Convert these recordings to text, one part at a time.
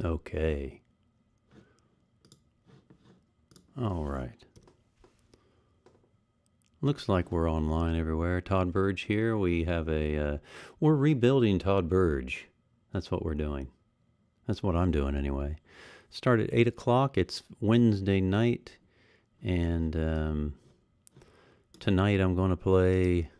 Okay. All right. Looks like we're online everywhere. Todd Burge here. We have we're rebuilding Todd Burge. That's what we're doing. That's what I'm doing anyway. Start at 8 o'clock. It's Wednesday night. And tonight I'm going to play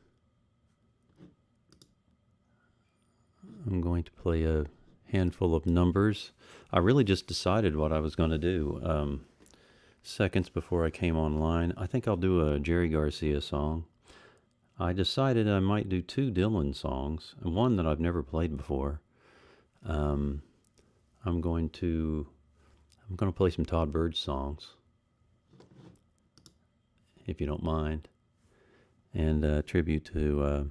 a handful of numbers. I really just decided what I was going to do. Seconds before I came online, I think I'll do a Jerry Garcia song. I decided I might do 2 Dylan songs, and one that I've never played before. I'm going to play some Todd Burge songs, if you don't mind, and tribute to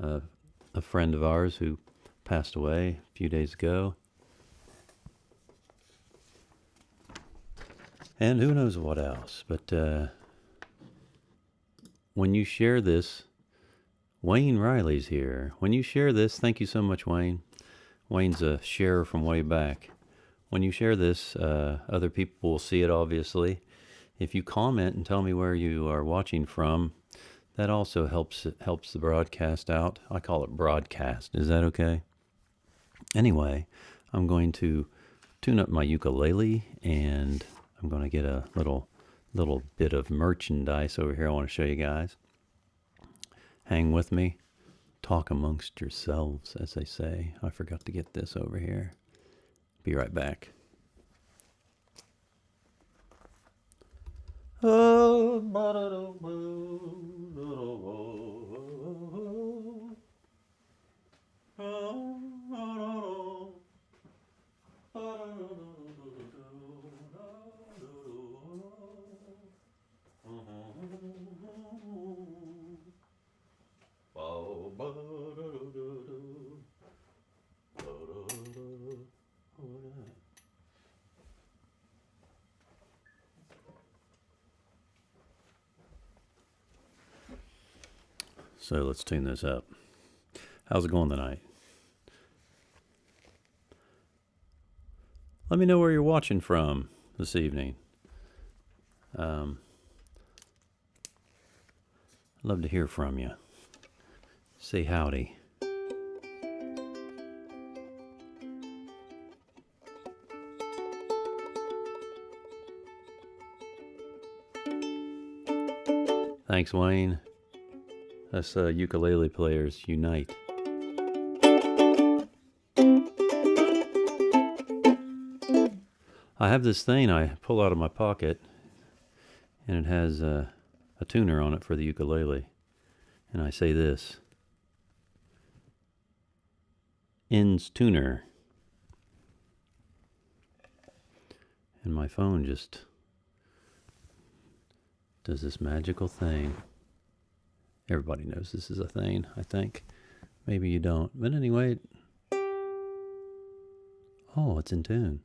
a friend of ours who passed away a few days ago. And who knows what else. But when you share this, Wayne Riley's here. When you share this, thank you so much, Wayne. Wayne's a sharer from way back. When you share this, other people will see it, obviously. If you comment and tell me where you are watching from, that also helps the broadcast out. I call it broadcast. Is that okay? Anyway, I'm going to tune up my ukulele, and I'm going to get a little bit of merchandise over here I want to show you guys. Hang with me. Talk amongst yourselves, as they say. I forgot to get this over here. Be right back. So let's tune this up. How's it going tonight? Let me know where you're watching from this evening. I'd love to hear from you. Say howdy. Thanks, Wayne. Us ukulele players unite. I have this thing I pull out of my pocket, and it has a tuner on it for the ukulele. And I say this: Ends tuner. And my phone just does this magical thing. Everybody knows this is a thing, I think. Maybe you don't. But anyway, oh, it's in tune.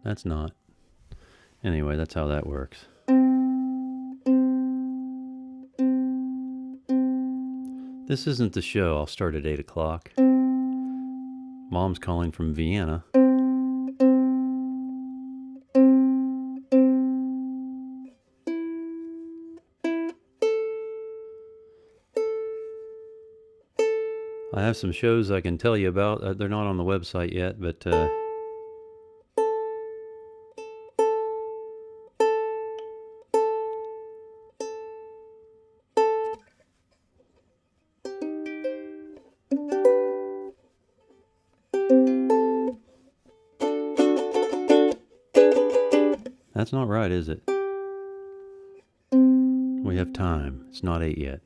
That's not. Anyway, that's how that works. This isn't the show. I'll start at 8 o'clock. Mom's calling from Vienna. I have some shows I can tell you about. They're not on the website yet, but that's not right, is it? We have time. It's not 8 yet.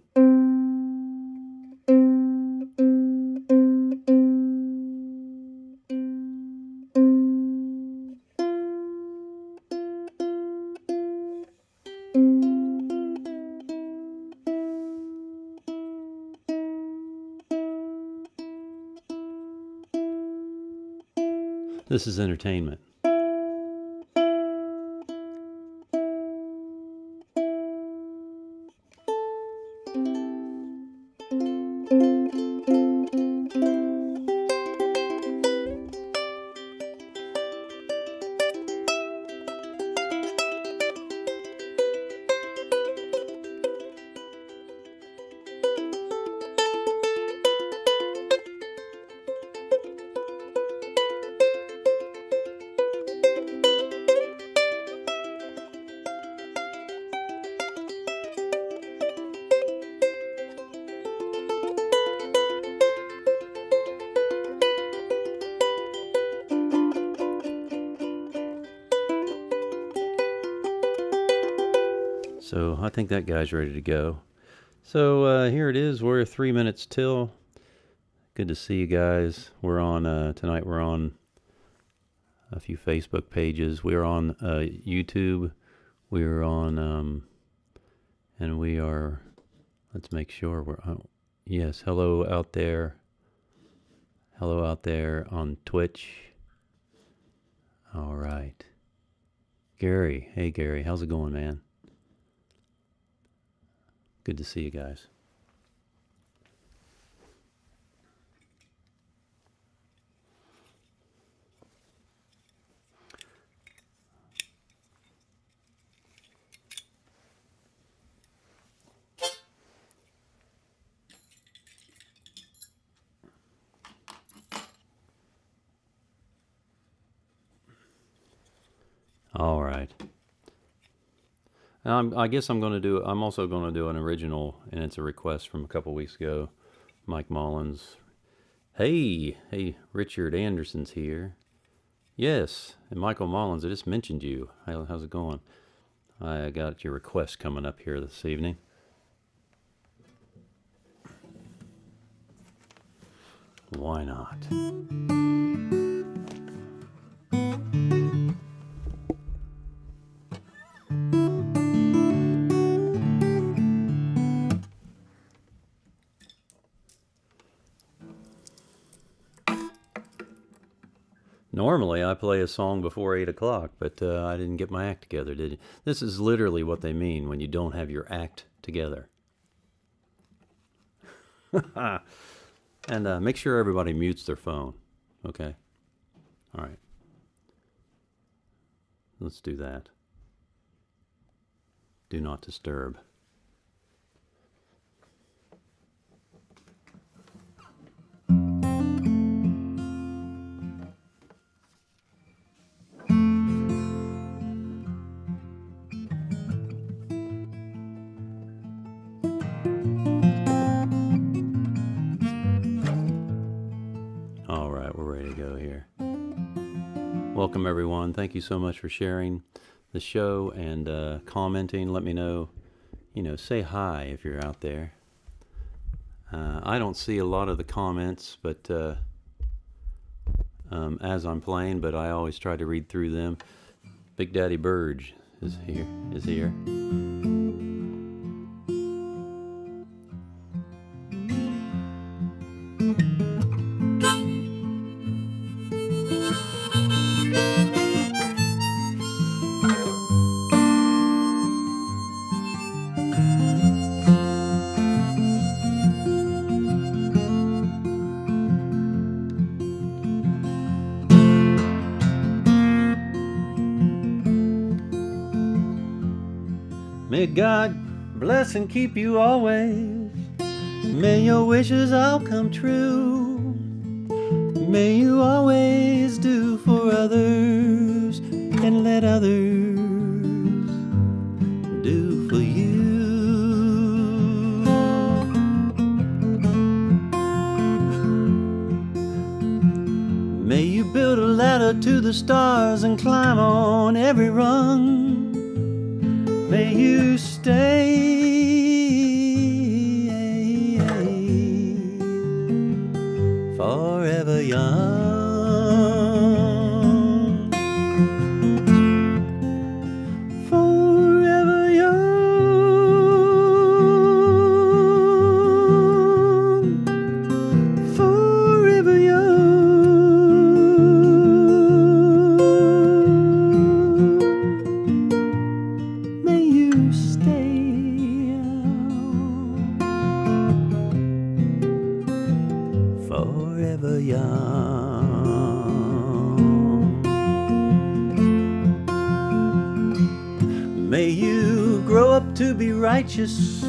This is entertainment. So I think that guy's ready to go. So here it is. We're 3 minutes till. Good to see you guys. We're on tonight. We're on a few Facebook pages. We're on YouTube. We're on and we are. Let's make sure we're. Yes, hello out there. Hello out there on Twitch. All right. Gary. Hey, Gary. How's it going, man? Good to see you guys. All right. I guess I'm also going to do an original, and it's a request from a couple weeks ago. Mike Mullins. Hey, Richard Anderson's here. Yes, and Michael Mullins, I just mentioned you. How's it going? I got your request coming up here this evening. Why not? Normally, I play a song before 8 o'clock, but I didn't get my act together, did you? This is literally what they mean when you don't have your act together. And make sure everybody mutes their phone, okay? All right. Let's do that. Do not disturb. Welcome, everyone. Thank you so much for sharing the show and commenting. Let me know, say hi if you're out there. I don't see a lot of the comments, but as I'm playing, but I always try to read through them. Big Daddy Burge is here. May God bless and keep you always. May your wishes all come true. May you always do for others and let others do for you. May you build a ladder to the stars and climb on every rung. May you stay forever young, forever young, forever young. May you stay forever young. May you grow up to be righteous.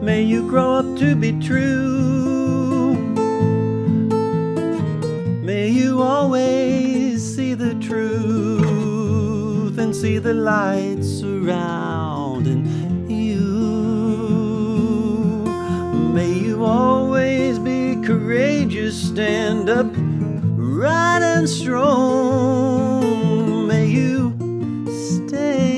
May you grow up to be true. May you always see the truth and see the light surrounding you. May you always be courageous, stand up right and strong. May you stay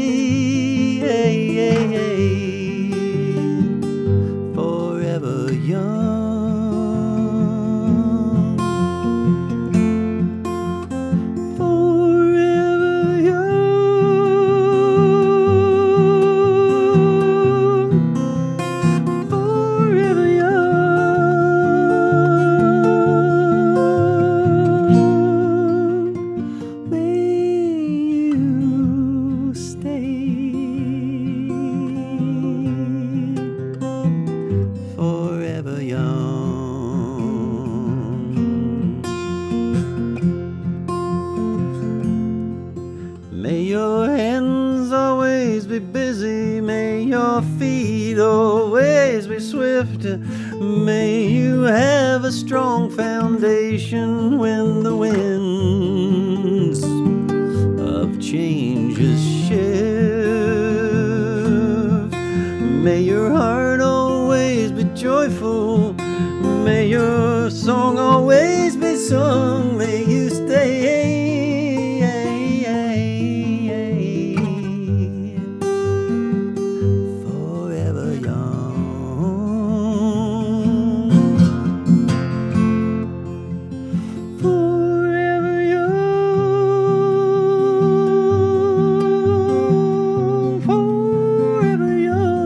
hands always be busy. May your feet always be swift. May you have a strong foundation when the winds of changes shift. May your heart always be joyful. May your song always be sung. May you stay forever young. Forever young. Forever young.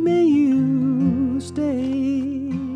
May you stay forever young.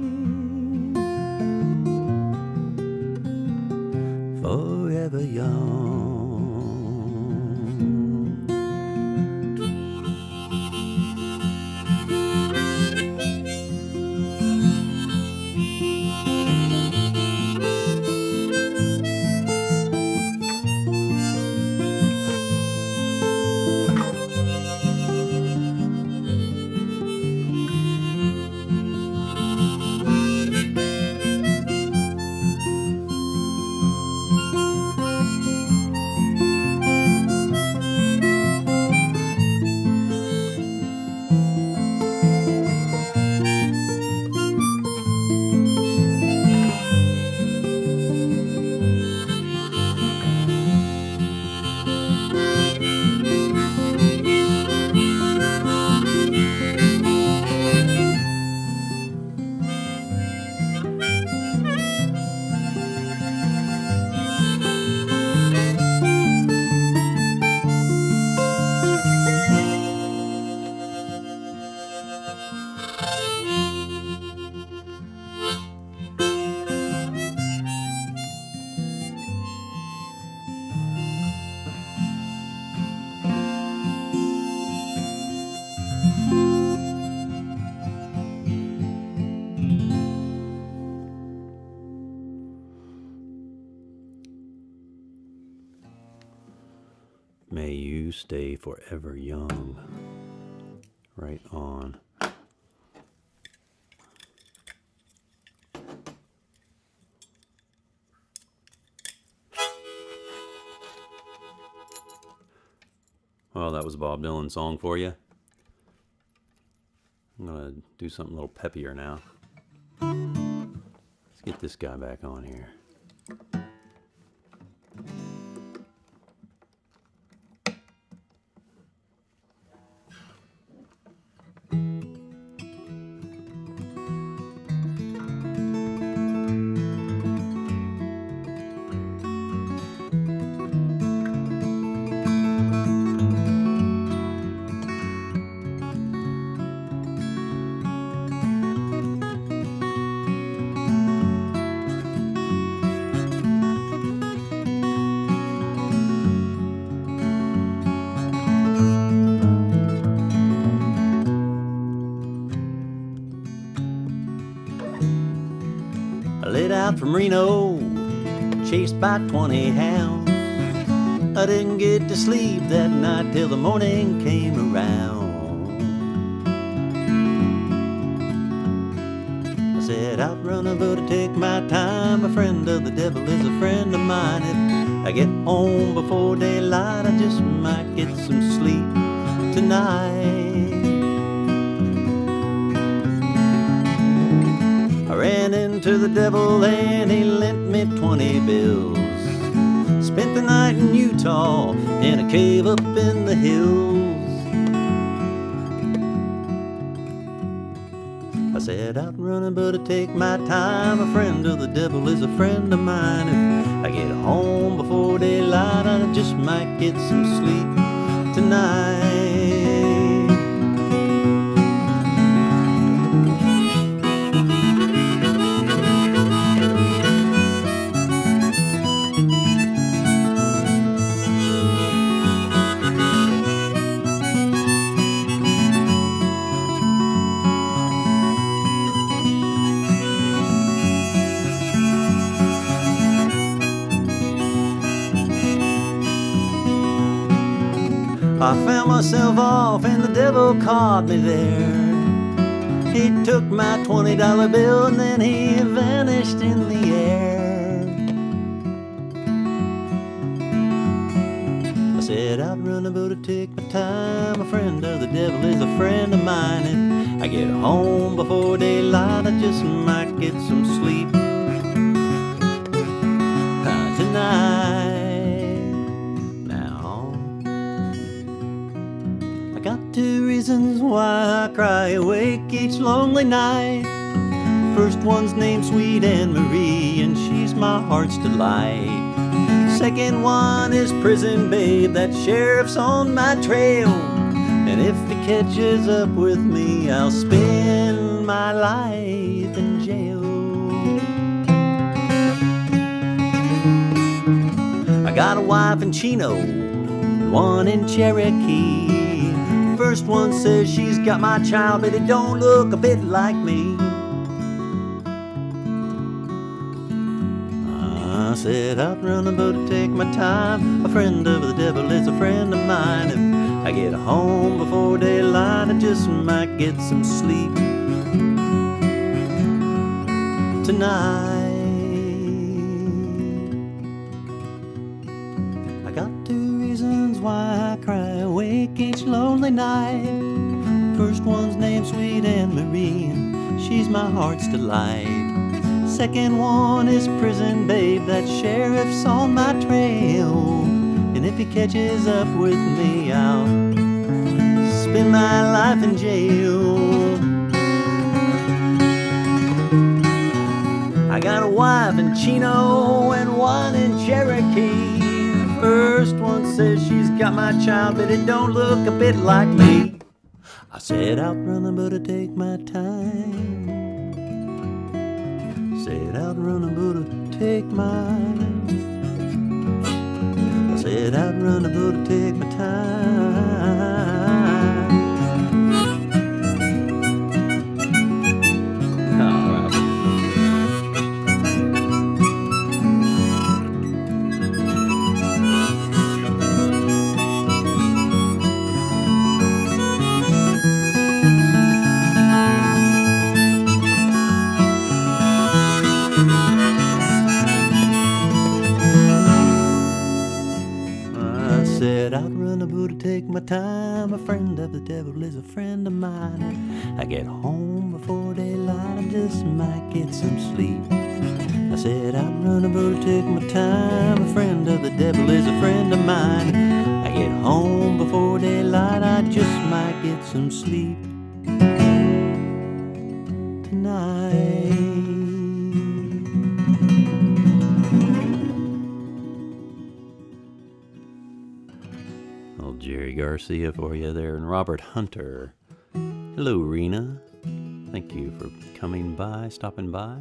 May you stay forever young. Right on. Well, that was a Bob Dylan song for you. I'm going to do something a little peppier now. Let's get this guy back on here. I laid out from Reno, chased by 20 hounds. I didn't get to sleep that night till the morning came around. I said, outrunner, but I take my time. A friend of the devil is a friend of mine. If I get home before daylight, I just might get some sleep tonight. I ran into the devil and he lent me 20 bills. Spent the night in Utah in a cave up in the hills. I said, outrunning, but I take my time. A friend of the devil is a friend of mine. If I get home before daylight, I just might get some sleep tonight. I found myself off and the devil caught me there. He took my $20 bill and then he vanished in the air. I said I'd run a boat to take my time. A friend of the devil is a friend of mine. If I get home before daylight, I just might get some sleep tonight. Now I got 2 reasons why I cry awake each lonely night. First one's named Sweet Anne Marie, and she's my heart's delight. Second one is Prison Babe, that sheriff's on my trail. And if he catches up with me, I'll spend my life in jail. I got a wife in Chino and one in Cherokee. First one says she's got my child, but it don't look a bit like me. I said I'd run a boat to take my time. A friend of the devil is a friend of mine. If I get home before daylight, I just might get some sleep tonight. I got 2 reasons why I cry awake each lonely night. First one's named Sweet Anne Marie, and she's my heart's delight. Second one is Prison Babe, that sheriff's on my trail. And if he catches up with me, I'll spend my life in jail. I got a wife in Chino and one in Cherokee. The first one says she's got my child, but it don't look a bit like me. I said I'll run a boat to take my time. Said I'd run a boat to take mine. I said I'd run a boat to take my time. All right. Said I'd run a boat to take my time. A friend of the devil is a friend of mine. I get home before daylight, I just might get some sleep. I said I'd run a boat to take my time. A friend of the devil is a friend of mine. I get home before daylight, I just might get some sleep tonight. Old Jerry Garcia for you there, and Robert Hunter. Hello, Rena. Thank you for coming by, stopping by.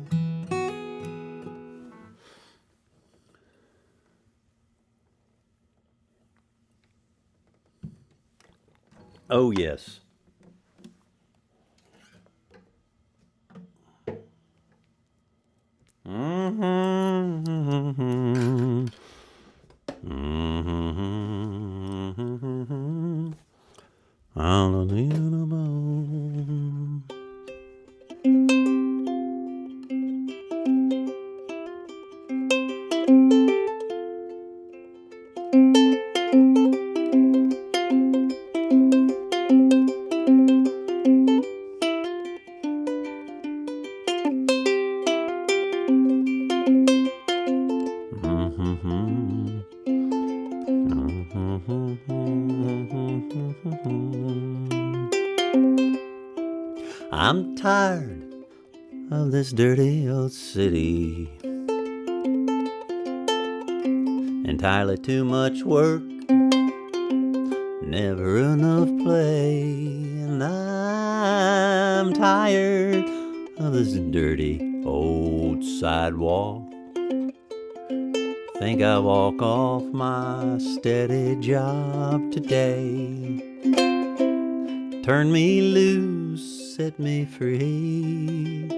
Oh, yes. I'm tired of this dirty old city. Entirely too much work, never enough play. And I'm tired of this dirty old sidewalk. Think I'll walk off my steady job today. Turn me loose, set me free,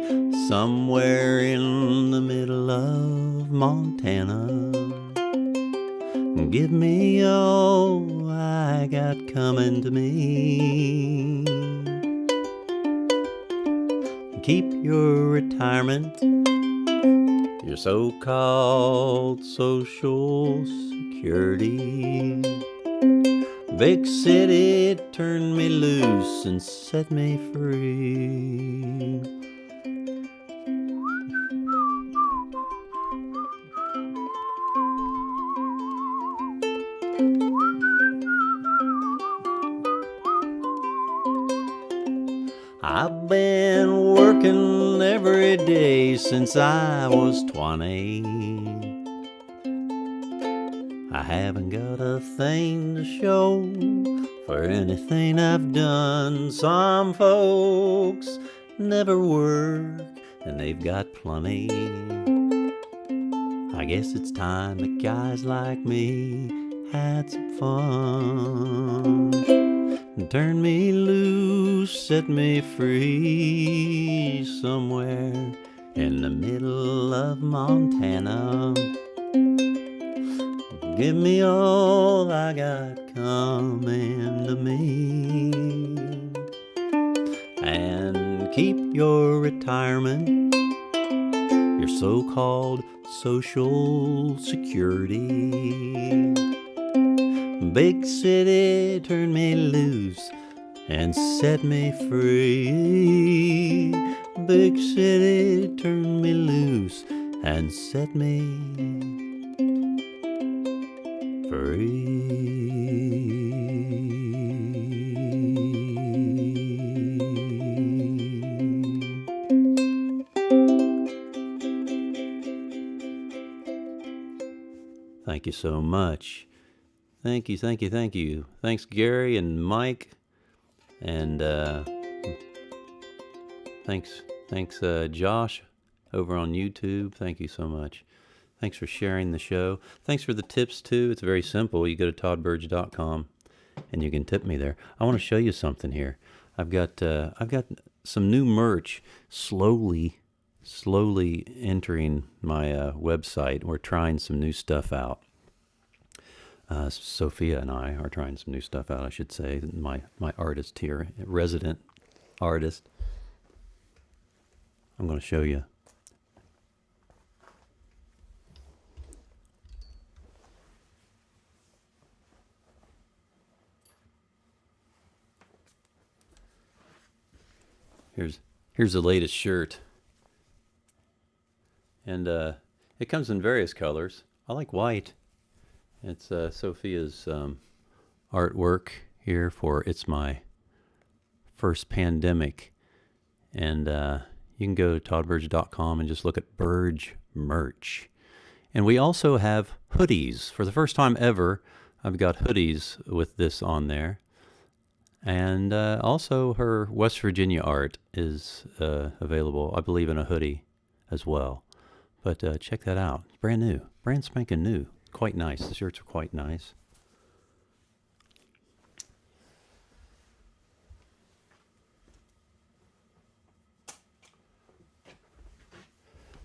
somewhere in the middle of Montana. Give me all I got coming to me. Keep your retirement, your so-called Social Security. Big city turned me loose and set me free. I've been working every day since I was 20. I haven't got a thing to show for anything I've done. Some folks never work and they've got plenty. I guess it's time that guys like me had some fun. Turn me loose, set me free somewhere in the middle of Montana. Give me all I got coming to me, and keep your retirement, your so-called Social Security. Big city turned me loose and set me free. Big city turned me loose and set me free. Thank you so much. Thank you, thank you, thank you. Thanks, Gary and Mike. And thanks, Josh over on YouTube. Thank you so much. Thanks for sharing the show. Thanks for the tips, too. It's very simple. You go to toddburge.com, and you can tip me there. I want to show you something here. I've got some new merch slowly entering my website. We're trying some new stuff out. Sophia and I are trying some new stuff out, I should say. My artist here, resident artist. I'm going to show you. Here's the latest shirt. And it comes in various colors. I like white. It's Sophia's artwork here for It's My First Pandemic. And you can go to toddburge.com and just look at Burge merch. And we also have hoodies. For the first time ever, I've got hoodies with this on there. And also her West Virginia art is available, I believe, in a hoodie as well. But check that out. It's brand new. Brand spanking new. Quite nice. The shirts are quite nice.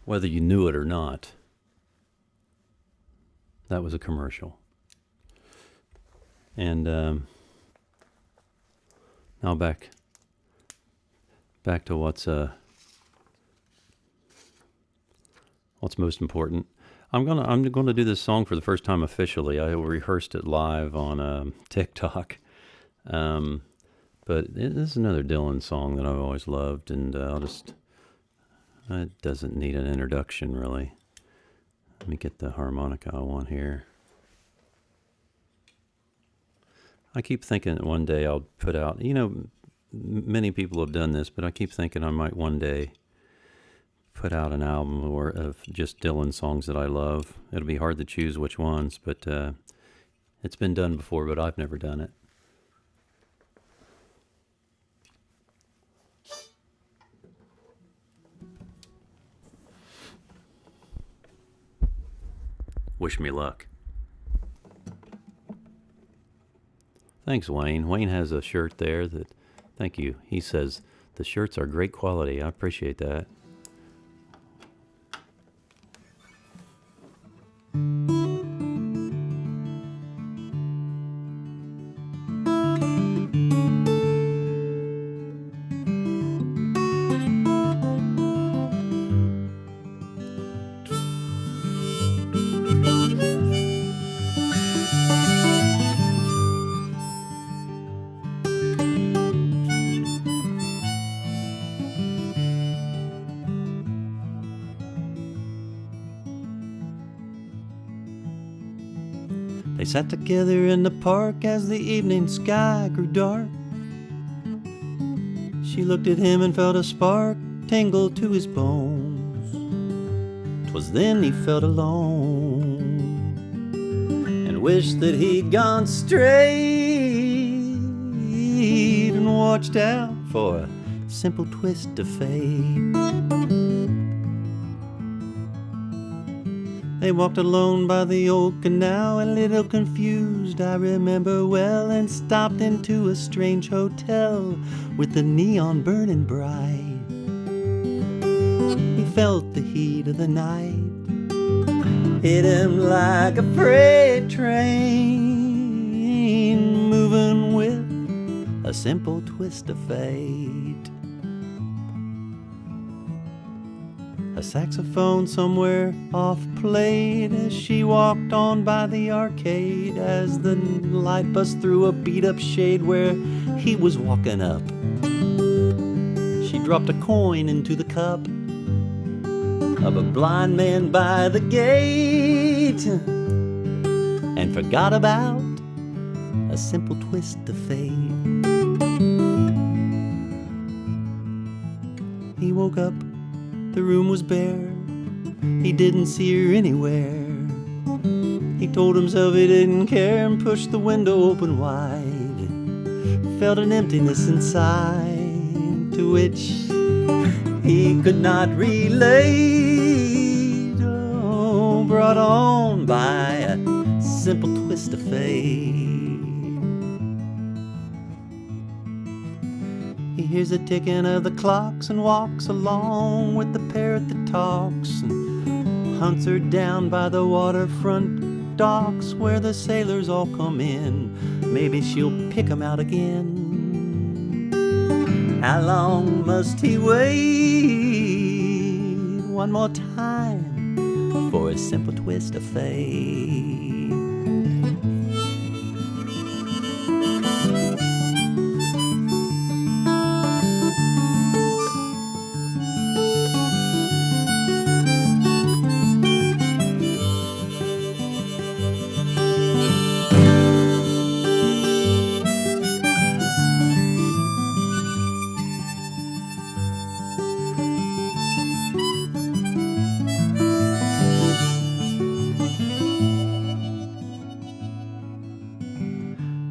Whether you knew it or not, that was a commercial. And now back to what's most important. I'm gonna do this song for the first time officially. I rehearsed it live on TikTok, but this is another Dylan song that I've always loved, and it doesn't need an introduction really. Let me get the harmonica I want here. I keep thinking that one day I'll put out, many people have done this, but I keep thinking I might one day put out an album of just Dylan songs that I love. It'll be hard to choose which ones, but it's been done before, but I've never done it. Wish me luck. Thanks, Wayne. Wayne has a shirt there that, thank you. He says, the shirts are great quality. I appreciate that. They sat together in the park as the evening sky grew dark. She looked at him and felt a spark tingle to his bones. 'Twas then he felt alone and wished that he'd gone straight and watched out for a simple twist of fate. They walked alone by the old canal, a little confused, I remember well, and stopped into a strange hotel with the neon burning bright. He felt the heat of the night hit him like a freight train, moving with a simple twist of fate. A saxophone somewhere off played as she walked on by the arcade, as the light buzzed through a beat-up shade where he was walking up. She dropped a coin into the cup of a blind man by the gate and forgot about a simple twist of fate. He woke up. The room was bare, he didn't see her anywhere. He told himself he didn't care and pushed the window open wide. Felt an emptiness inside to which he could not relate. Oh, brought on by a simple twist of fate. He hears the ticking of the clocks and walks along with the parrot that talks and hunts her down by the waterfront docks where the sailors all come in. Maybe she'll pick him out again. How long must he wait? One more time for a simple twist of fate.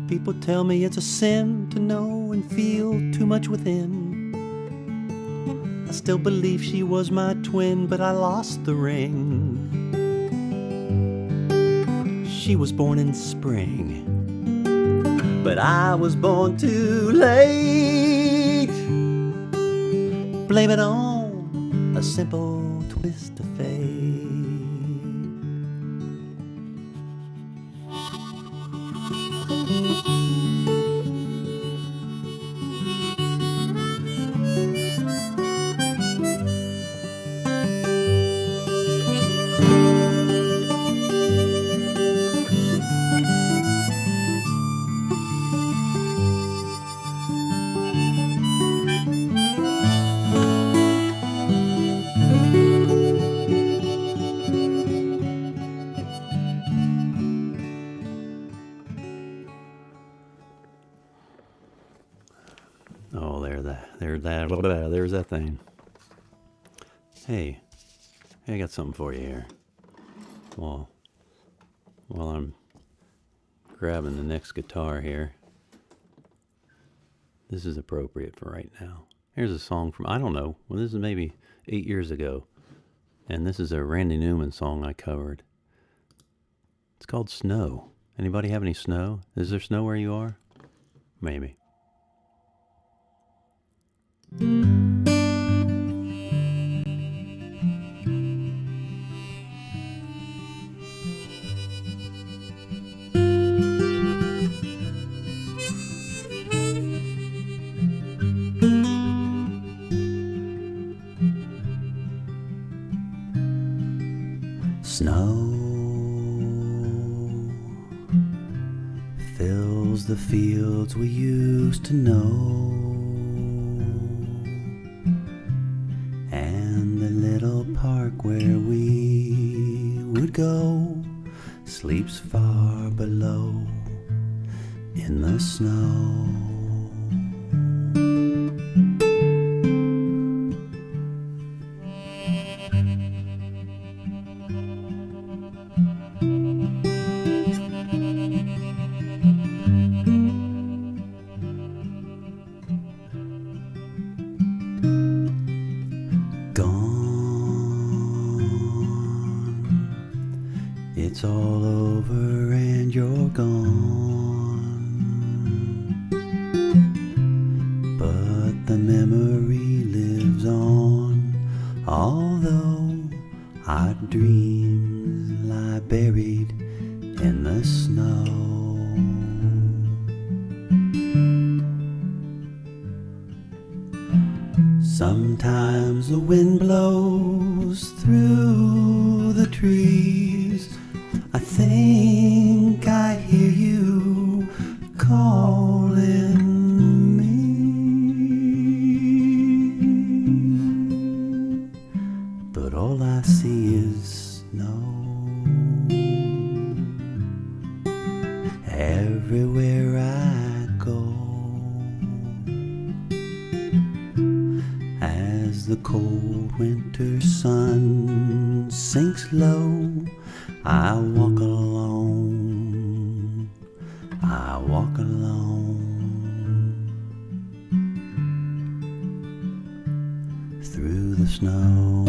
People tell me it's a sin to know and feel too much within. I still believe she was my twin, but I lost the ring. She was born in spring, but I was born too late. Blame it on a simple twist of fate. Oh, there's that thing. Hey, I got something for you here. Well, while I'm grabbing the next guitar here, this is appropriate for right now. Here's a song from, I don't know, well, this is maybe 8 years ago, and this is a Randy Newman song I covered. It's called Snow. Anybody have any snow? Is there snow where you are? Maybe. Snow fills the fields we used to know, and the little park where we would go. sleeps far below in the snow. It's all over and you're gone, but the memory lives on, although our dreams lie buried in the snow. Sometimes the wind blows through the trees. I think I hear you calling me, but all I see is snow. Everywhere I go, as the cold winter sun sinks low, I walk alone, I walk alone through the snow.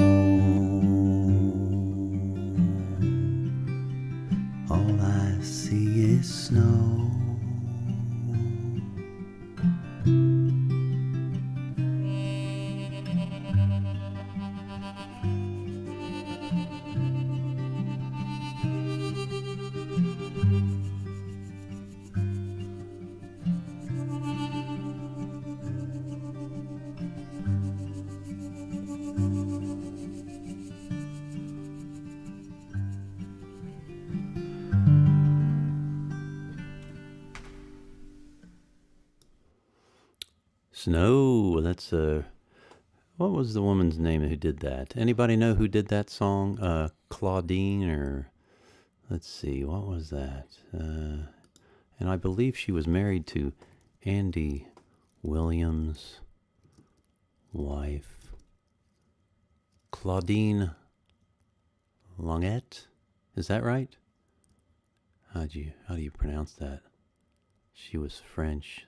All I see is snow. Snow, that's what was the woman's name who did that? Anybody know who did that song? Claudine, or let's see, what was that? And I believe she was married to Andy Williams' wife, Claudine Longuette. Is that right? How do you pronounce that? She was French.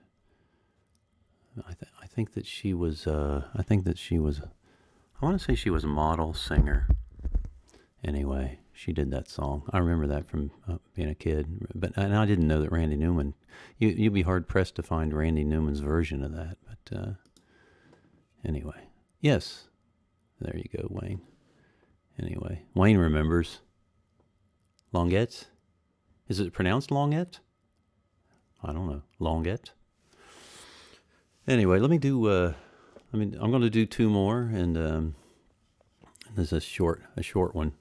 I think that she was. I want to say she was a model singer. Anyway, she did that song. I remember that from being a kid. And I didn't know that Randy Newman. You'd be hard pressed to find Randy Newman's version of that. But anyway, yes, there you go, Wayne. Anyway, Wayne remembers. Longuette. Is it pronounced Longuette? I don't know. Longuette. Anyway, let me do. I'm going to do two more, and this is a short one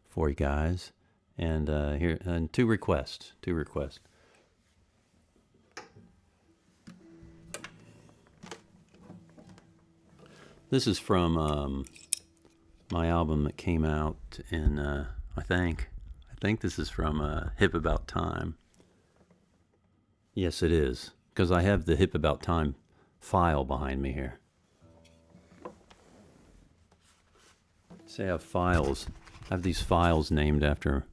for you guys. And here, and two requests. This is from my album that came out in. I think this is from Hip About Time. Yes, it is, because I have the Hip About Time file behind me here. Say I have files. I have these files named after.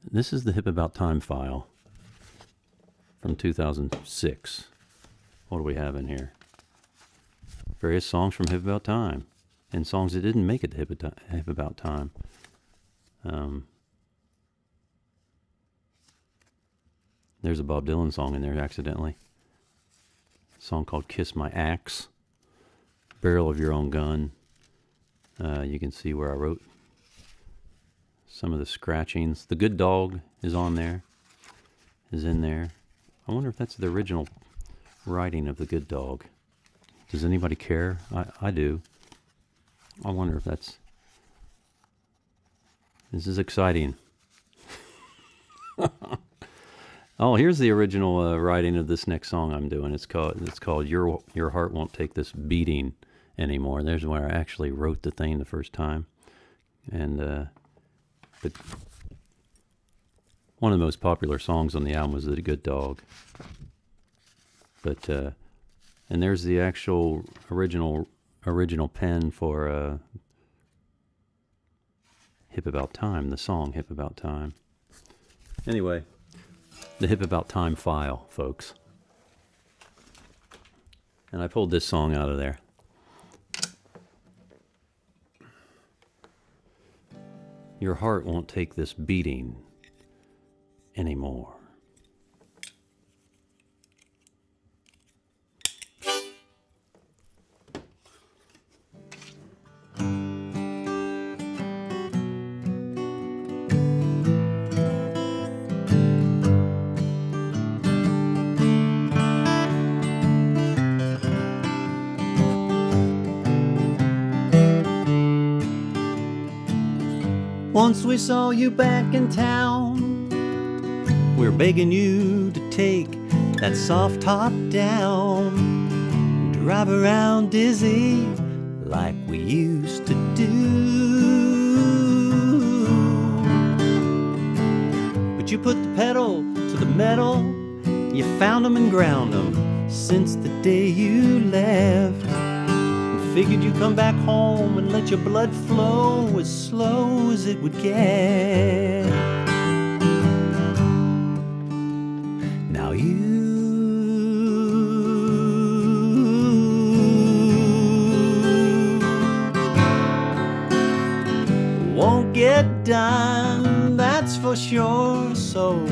This is the Hip About Time file from 2006. What do we have in here? Various songs from Hip About Time, and songs that didn't make it to Hip About Time. There's a Bob Dylan song in there accidentally. A song called Kiss My Axe. Barrel of Your Own Gun. You can see where I wrote some of the scratchings. The Good Dog is on there. Is in there. I wonder if that's the original writing of The Good Dog. Does anybody care? I do. I wonder if that's... This is exciting. Oh, here's the original writing of this next song I'm doing. It's called Your Heart Won't Take This Beating Anymore. There's where I actually wrote the thing the first time. And but One of the most popular songs on the album was "The Good Dog." But and there's the actual original pen for "Hip About Time," the song "Hip About Time." Anyway, the "Hip About Time" file, folks. And I pulled this song out of there. Your heart won't take this beating anymore. Once we saw you back in town, we're begging you to take that soft top down, drive around dizzy like we used to do. But you put the pedal to the metal, you found 'em and ground 'em since the day you left. Figured you'd come back home and let your blood flow as slow as it would get. Now you won't get done, that's for sure. So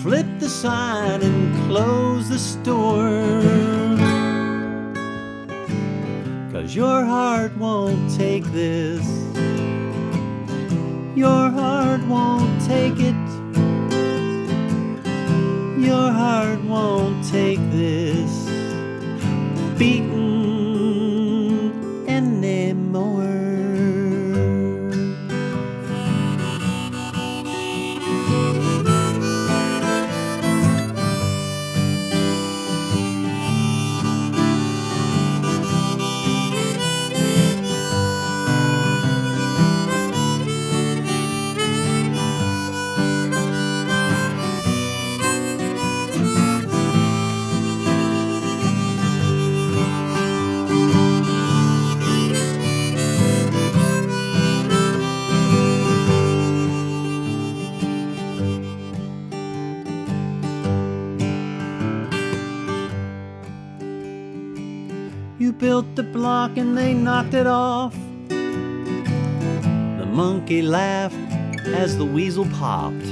flip the sign and close the store. 'Cause your heart won't take this. Your heart won't take it. Your heart won't take this beating anymore. You built the block and they knocked it off. The monkey laughed as the weasel popped.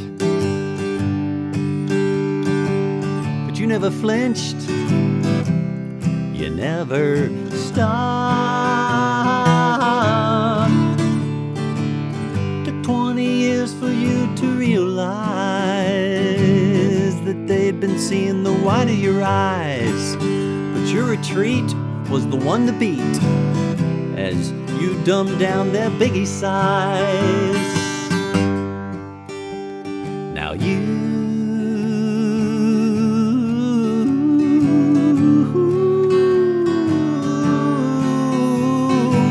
But you never flinched. You never stopped. Took 20 years for you to realize that they'd been seeing the white of your eyes. But your retreat was the one to beat as you dumbed down their biggie size. Now you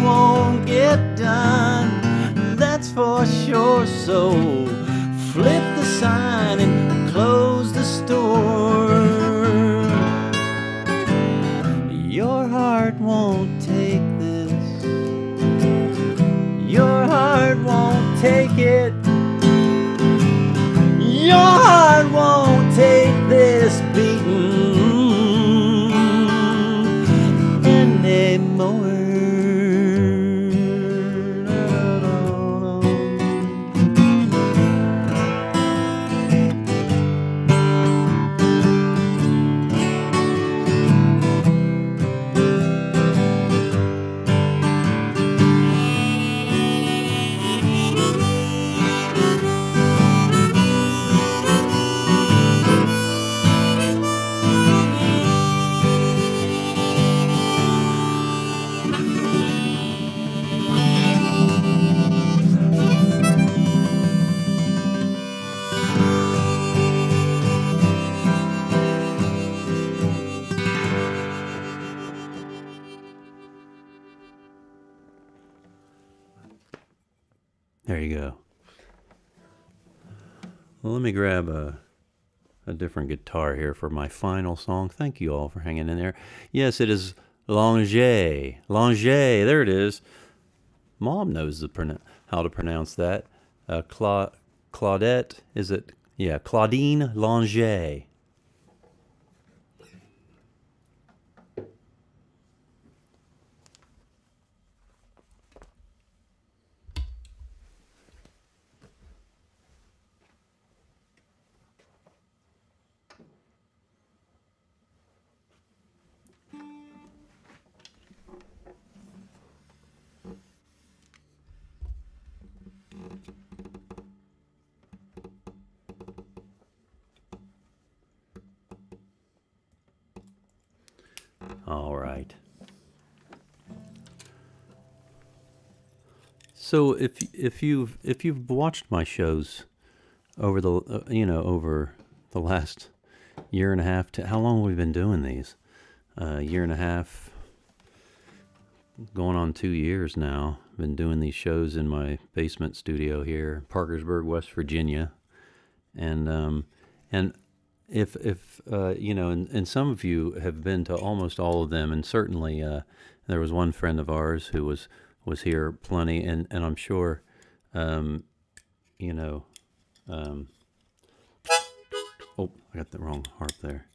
won't get done, that's for sure. So flip the sign and close the store. Your heart won't take this. Your heart won't take it. Your heart won't take this beating anymore. There you go. Well, let me grab a different guitar here for my final song. Thank you all for hanging in there. Yes, it is Langer. Langer, there it is. Mom knows how to pronounce that. Claudette, is it? Yeah, Claudine Langer. All right. So if you've watched my shows over the over the last year and a half, to how long have we been doing these? Year and a half, going on 2 years now. Been doing these shows in my basement studio here, Parkersburg, West Virginia, and if and some of you have been to almost all of them, and certainly there was one friend of ours who was here plenty, and I'm sure you know oh, I got the wrong harp there.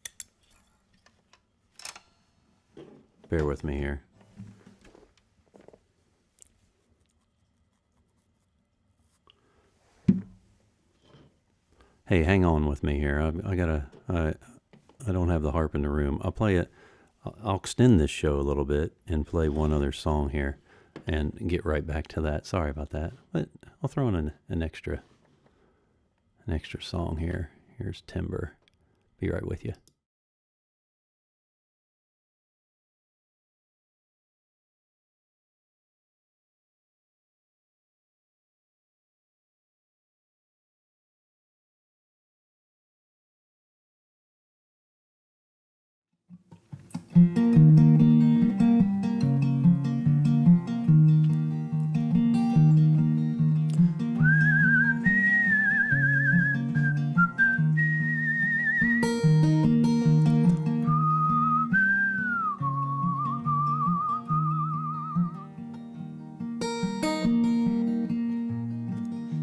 Bear with me here. Hey, hang on with me here. I don't have the harp in the room. I'll play it. I'll extend this show a little bit and play one other song here and get right back to that. Sorry about that. But I'll throw in an extra song here. Here's Timber. Be right with you.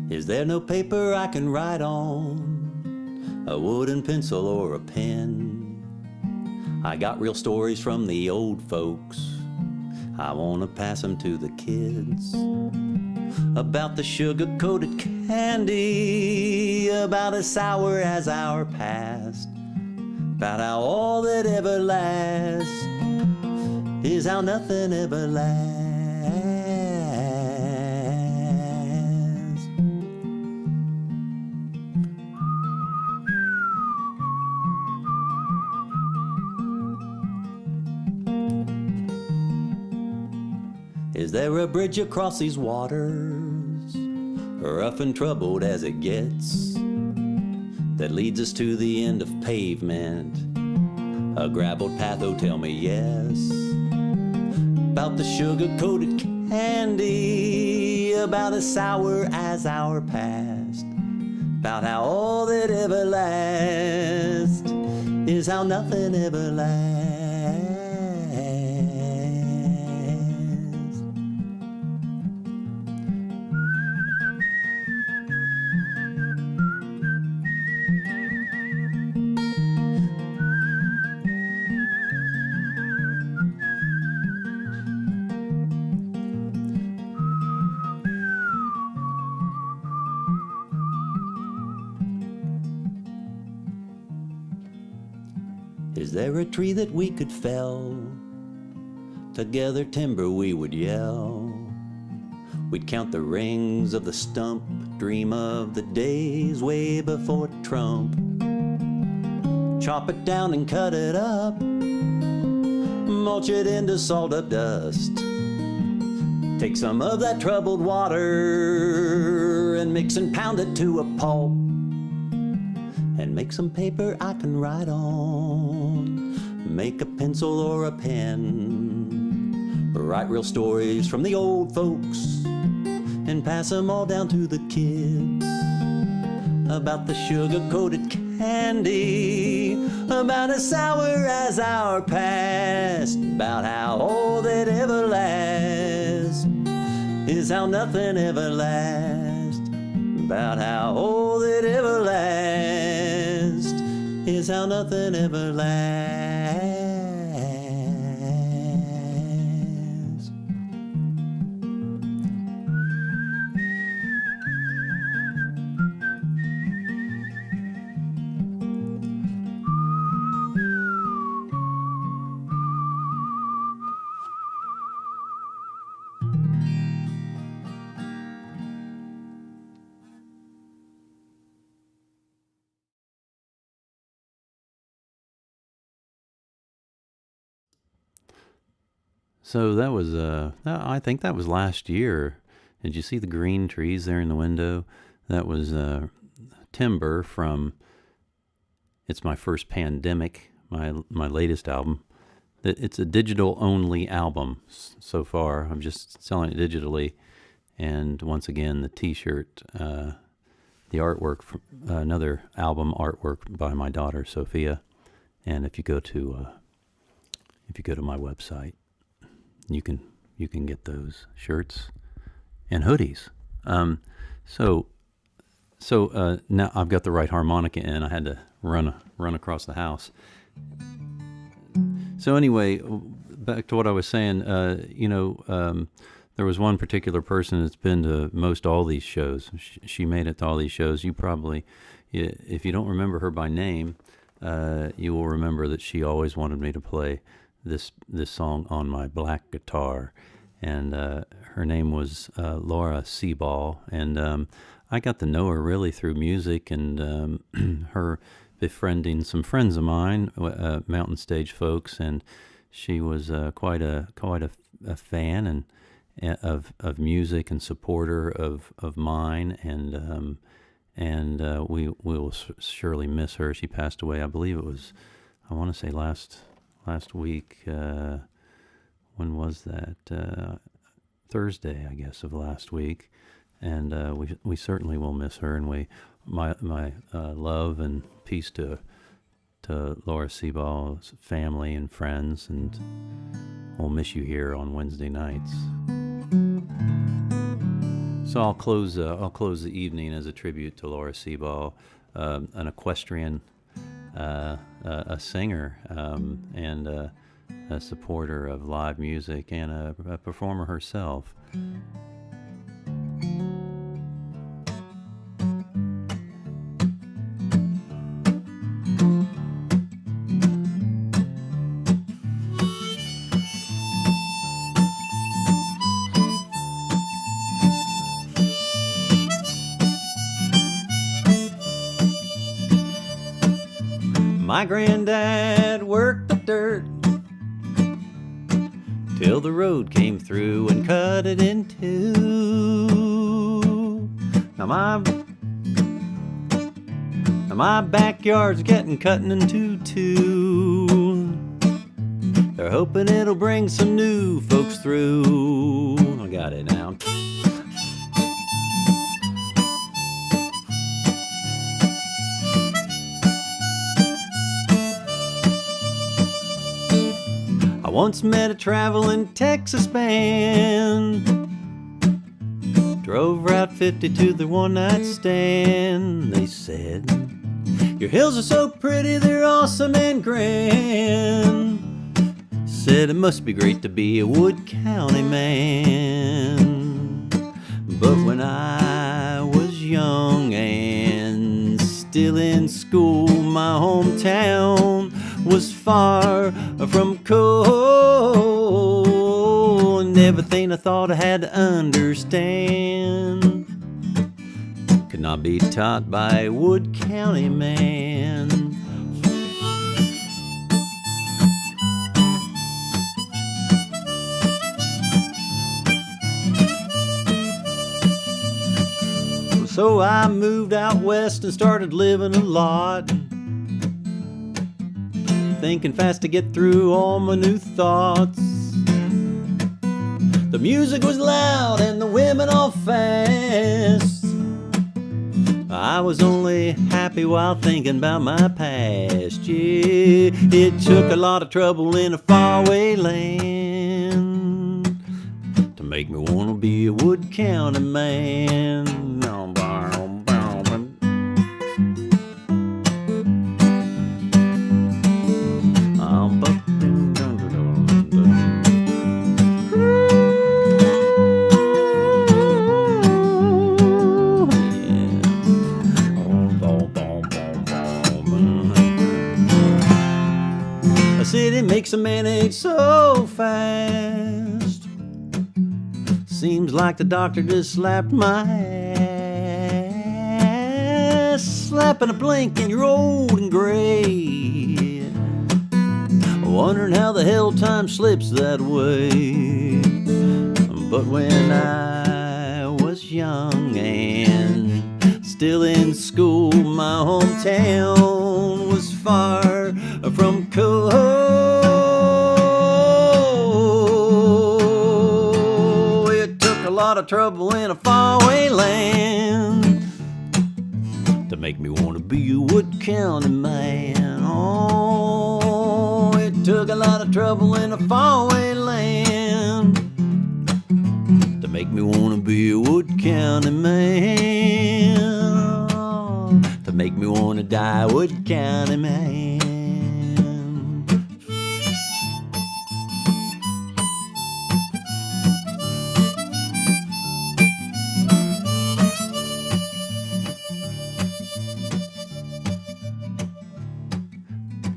Is there no paper I can write on? A wooden pencil or a pen? I got real stories from the old folks. I want to pass them to the kids. About the sugar-coated candy, about as sour as our past, about how all that ever lasts is how nothing ever lasts. Is there a bridge across these waters, rough and troubled as it gets, that leads us to the end of pavement? A graveled path, oh tell me yes. About the sugar-coated candy, about as sour as our past, about how all that ever lasts is how nothing ever lasts. Is there a tree that we could fell? Together timber we would yell. We'd count the rings of the stump, dream of the days way before Trump. Chop it down and cut it up, mulch it into sawed-up dust. Take some of that troubled water and mix and pound it to a pulp, and make some paper I can write on. Make a pencil or a pen, write real stories from the old folks and pass them all down to the kids. about the sugar-coated candy, about as sour as our past, about how all that ever lasts is how nothing ever lasts, about how all that ever lasts is how nothing ever lasts. So that was, I think that was last year. Did you see the green trees there in the window? That was timber from It's My First Pandemic, my latest album. It's a digital-only album so far. I'm just selling it digitally. And once again, the T-shirt, the artwork, another album artwork by my daughter, Sophia. And if you go to my website, you can get those shirts and hoodies. So now I've got the right harmonica in. I had to run across the house. So anyway, back to what I was saying. There was one particular person that's been to most all these shows. She made it to all these shows. You probably, if you don't remember her by name, you will remember that she always wanted me to play this song on my black guitar, and her name was Laura Seaball, and I got to know her really through music and her befriending some friends of mine, Mountain Stage folks, and she was quite a fan and of music and supporter of mine, and we will surely miss her. She passed away, I believe it was, I want to say last week. When was that? Thursday, I guess, of last week. And we certainly will miss her. And my love and peace to Laura Seaball's family and friends. And we'll miss you here on Wednesday nights. So I'll close the evening as a tribute to Laura Seaball, an equestrian. A singer and a supporter of live music and a performer herself. My granddad worked the dirt till the road came through and cut it in two. Now my backyard's getting cut into two. They're hoping it'll bring some new folks through. I got it now. I once met a traveling Texas band. Drove Route 50 to the one-night stand. They said, your hills are so pretty, they're awesome and grand. Said it must be great to be a Wood County man. But when I was young and still in school, my hometown was far from cold, and everything I thought I had to understand could not be taught by a Wood County man. So I moved out west and started living a lot, thinking fast to get through all my new thoughts. The music was loud and the women all fast. I I was only happy while thinking about my past. Yeah, it took a lot of trouble in a faraway land to make me wanna be a Wood County man. A city makes a man age so fast. Seems like the doctor just slapped my ass. Slapping a blink and you're old and gray. Wondering how the hell time slips that way. But when I was young and still in school, my hometown was far from cold. It took a lot of trouble in a faraway land to make me want to be a Wood County man. Oh, it took a lot of trouble in a faraway land to make me want to be a Wood County man. To make me want to die a Wood County man.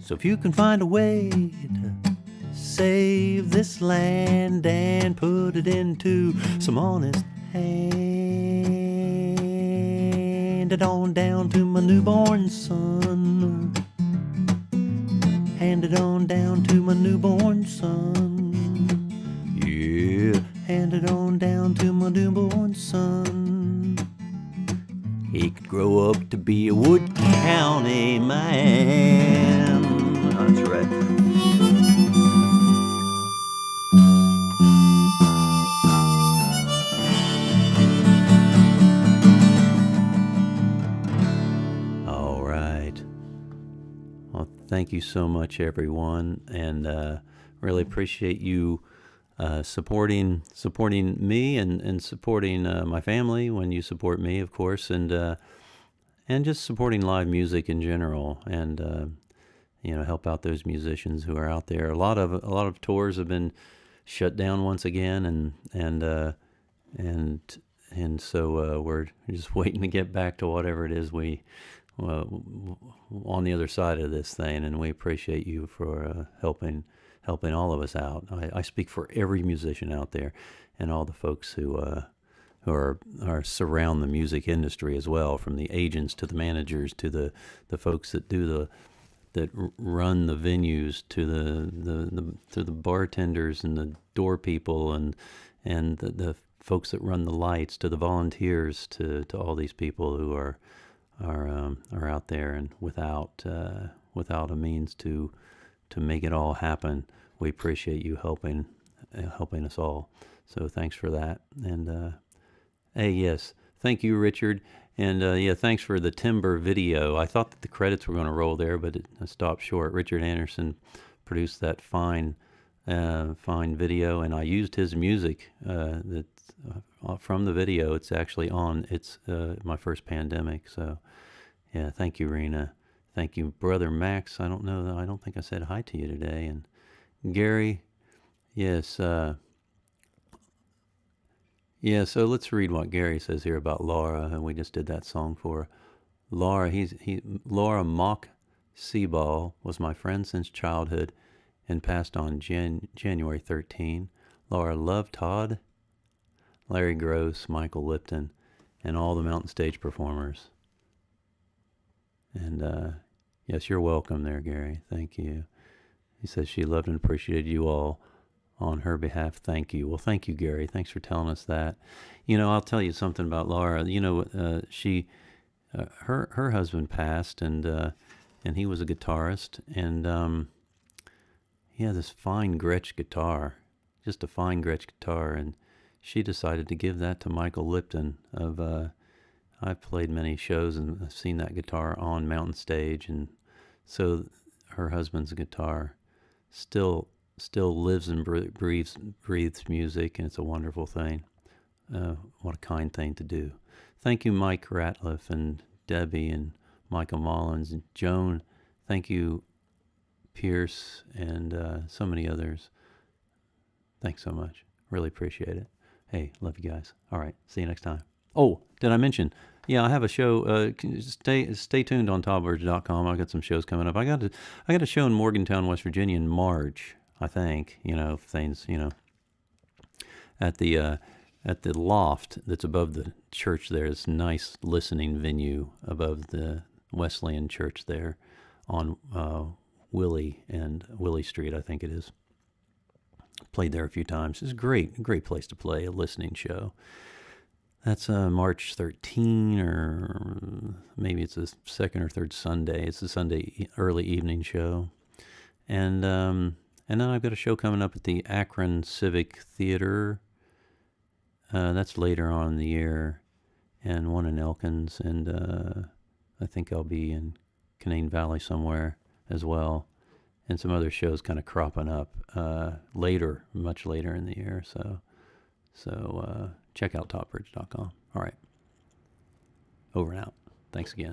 So if you can find a way to save this land and put it into some honest hand it on down to my newborn son. Hand it on down to my newborn son. Yeah, hand it on down to my newborn son. He could grow up to be a Wood County man. That's right. All right. Well, thank you so much, everyone, and really appreciate you supporting me and supporting my family when you support me, of course, and just supporting live music in general, and help out those musicians who are out there. A lot of tours have been shut down once again, and so we're just waiting to get back to whatever it is we on the other side of this thing, and we appreciate you for helping all of us out. I speak for every musician out there, and all the folks who are surround the music industry as well, from the agents to the managers to the folks that run the venues, to the bartenders and the door people and the folks that run the lights, to the volunteers, to all these people who are out there and without a means to make it all happen. We appreciate you helping us all. So thanks for that. And hey, yes, thank you, Richard. And thanks for the timber video. I thought that the credits were going to roll there, but it stopped short. Richard Anderson produced that fine video, and I used his music from the video. It's actually on. It's my first pandemic. So yeah, thank you, Rena. Thank you, Brother Max. I don't think I said hi to you today. And Gary, yes. Yeah, so let's read what Gary says here about Laura, and we just did that song for Laura. Laura Mock Seaball was my friend since childhood and passed on January 13. Laura loved Todd, Larry Gross, Michael Lipton, and all the Mountain Stage performers. And yes, you're welcome there, Gary. Thank you. He says she loved and appreciated you all. On her behalf, thank you. Well, thank you, Gary. Thanks for telling us that. I'll tell you something about Laura. She, her husband passed, and he was a guitarist, and he had this fine Gretsch guitar, just a fine Gretsch guitar, and she decided to give that to Michael Lipton of I've played many shows and I've seen that guitar on Mountain Stage, and so her husband's guitar still lives and breathes music, and it's a wonderful thing. What a kind thing to do. Thank you, Mike Ratliff and Debbie and Michael Mullins and Joan. Thank you, Pierce, and so many others. Thanks so much. Really appreciate it. Hey, love you guys. All right, see you next time. Oh, did I mention? Yeah, I have a show. Stay tuned on toddburge.com. I got some shows coming up. I got a show in Morgantown, West Virginia in March. I think things. At the loft that's above the church there. It's a nice listening venue above the Wesleyan Church there on Willie Street, I think it is. Played there a few times. It's a great place to play a listening show. That's March 13, or maybe it's a second or third Sunday. It's a Sunday early evening show. And then I've got a show coming up at the Akron Civic Theater. That's later on in the year, and one in Elkins, and I think I'll be in Canaan Valley somewhere as well, and some other shows kind of cropping up much later in the year. So check out toddburge.com. All right, over and out. Thanks again.